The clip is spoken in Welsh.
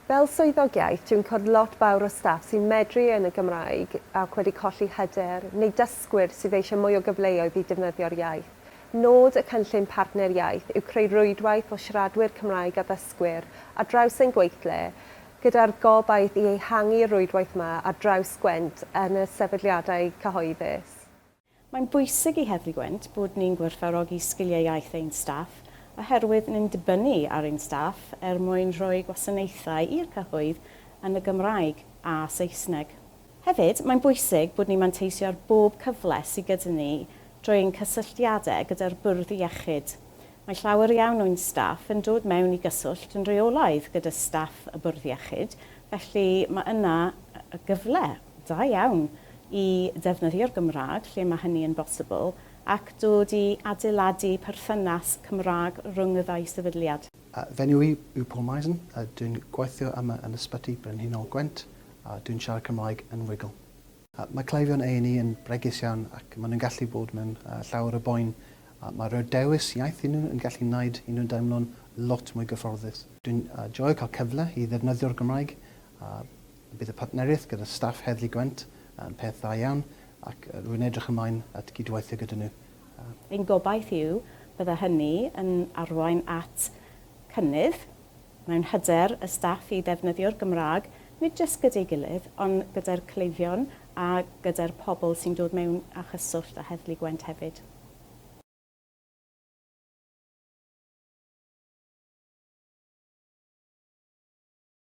Fel swyddog iaith, dwi'n cwrdd lot fawr o staff sy'n medru yn y Gymraeg ac wedi colli hyder, neu dysgwyr sydd eisiau mwy o gyfleoedd i defnyddio'r iaith. Nod y cynllun PartnerIAITH yw creu rwydwaith o siaradwyr Cymraeg a ddysgwyr ar draws ein gweithle, gyda'r gobaith i ehangu'r rwydwaith yma ar draws Gwent yn y sefydliadau cyhoeddus. Mae'n bwysig i Heddlu Gwent bod ni'n gwerthfawrogi sgiliau iaith ein staff, oherwydd ni'n dibynnu ar ein staff mwyn rhoi gwasanaethau i'r cyhoedd yn y Gymraeg a Saesneg. Hefyd, mae'n bwysig bod ni'n manteisio ar bob cyfle sydd gyda ni drwy'n cysylltiadau gyda'r bwrdd iechyd. Mae llawer iawn o'n staff yn dod mewn i gyswllt yn reolaidd gyda staff y bwrdd iechyd, felly mae yna y gyfle da iawn i defnyddio'r Gymraeg lle mae hynny yn bosibl ac dod i adeiladu perthynas Cymraeg rhwng y ddau sefydliad. Fy enw yw Paul Maisen, dwi'n gweithio yma yn ysbyty Brenhinol Gwent, a dwi'n siarad Cymraeg yn wigl. Mae cleifion A&E yn bregus iawn ac maen nhw'n gallu bod mewn llawer o boen. Mae'r dewis iaith yn gallu gwneud nhw'n deimlo'n lot mwy gyfforddus. Dwi'n joio cael cyfle i ddefnyddio'r Gymraeg. Bydd y partneriaeth gyda staff Heddlu Gwent yn peth dda iawn ac rwy'n edrych ymlaen at gydweithio gyda nhw. Ein gobaith yw bydda hynny yn arwain at cynnydd mewn hyder y staff i ddefnyddio'r Gymraeg, nid jyst gyda'i gilydd, ond gyda'r cleifion a gyda'r pobl sy'n dod mewn a chyswllt â Heddlu Gwent hefyd.